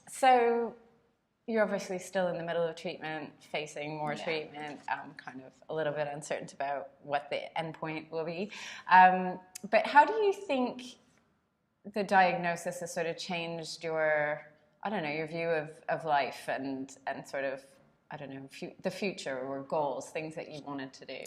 So you're obviously still in the middle of treatment, facing more treatment, kind of a little bit uncertain about what the endpoint will be. But how do you think the diagnosis has sort of changed your, I don't know, your view of life and sort of, I don't know, the future or goals, things that you wanted to do?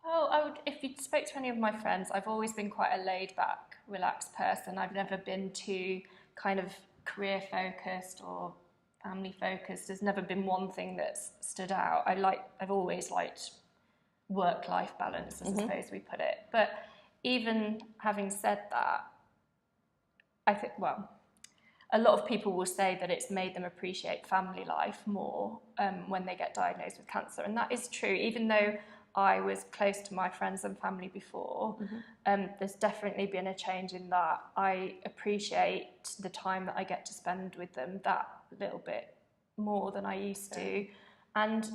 Well, if you spoke to any of my friends, I've always been quite a laid-back, relaxed person. I've never been too kind of career-focused or family-focused. There's never been one thing that's stood out. I've always liked work-life balance, as I suppose we put it. But even having said that, I think, well, a lot of people will say that it's made them appreciate family life more when they get diagnosed with cancer. And that is true, even though I was close to my friends and family before. There's definitely been a change in that. I appreciate the time that I get to spend with them that little bit more than I used to. And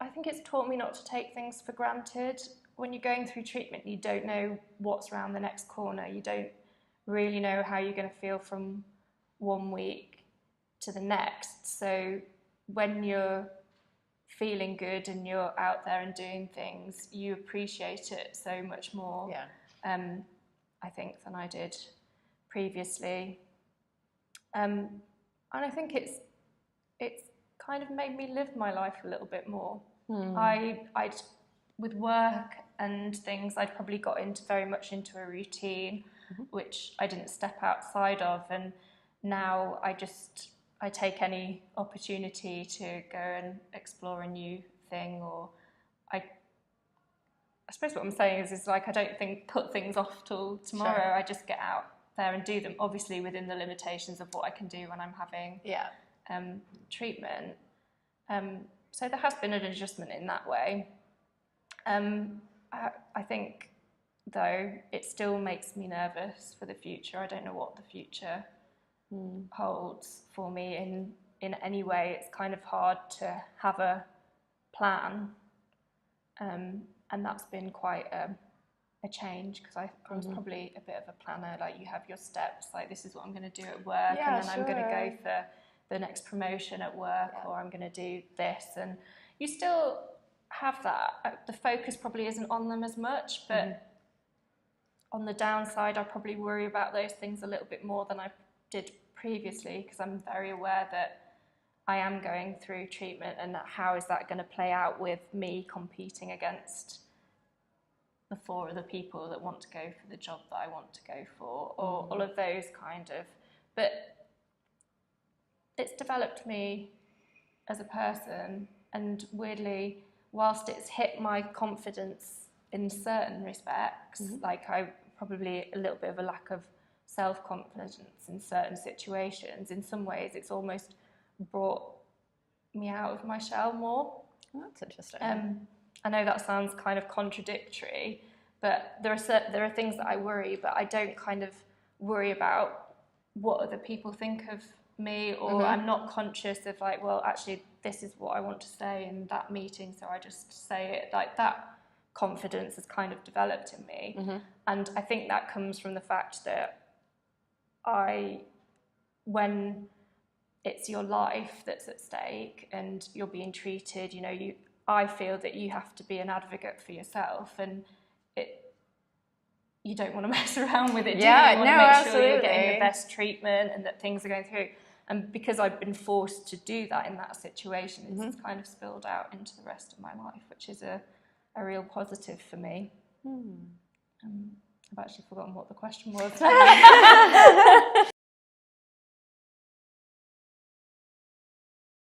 I think it's taught me not to take things for granted. When you're going through treatment, you don't know what's around the next corner. You don't really know how you're going to feel from one week to the next. So when you're feeling good and you're out there and doing things, you appreciate it so much more, I think, than I did previously. And I think it's kind of made me live my life a little bit more. I'd with work and things, I'd probably got very much into a routine, which I didn't step outside of, and now I take any opportunity to go and explore a new thing, or I suppose what I'm saying is like I don't put things off till tomorrow. Sure. I just get out there and do them, obviously within the limitations of what I can do when I'm having treatment. So there has been an adjustment in that way. I think, though, it still makes me nervous for the future. I don't know what the future holds for me in any way. It's kind of hard to have a plan, and that's been quite a change, because I was probably a bit of a planner. Like, you have your steps, like this is what I'm going to do at work, and then I'm going to go for the next promotion at work, or I'm going to do this, and you still have that. The focus probably isn't on them as much, but on the downside, I probably worry about those things a little bit more than I did previously, because I'm very aware that I am going through treatment, and that how is that going to play out with me competing against the 4 other people that want to go for the job that I want to go for, or all of those kind of. But it's developed me as a person, and weirdly, whilst it's hit my confidence in certain respects, like I probably a little bit of a lack of self-confidence in certain situations, in some ways it's almost brought me out of my shell more. Oh, that's interesting. I know that sounds kind of contradictory, but there are things that I worry, but I don't kind of worry about what other people think of me, or I'm not conscious of like, well, actually this is what I want to say in that meeting, so I just say it. Like, that confidence has kind of developed in me, and I think that comes from the fact that when it's your life that's at stake and you're being treated, I feel that you have to be an advocate for yourself, and you don't want to mess around with it, do you? You want to make sure you're getting the best treatment and that things are going through. And because I've been forced to do that in that situation, it's kind of spilled out into the rest of my life, which is a real positive for me. I've actually forgotten what the question was.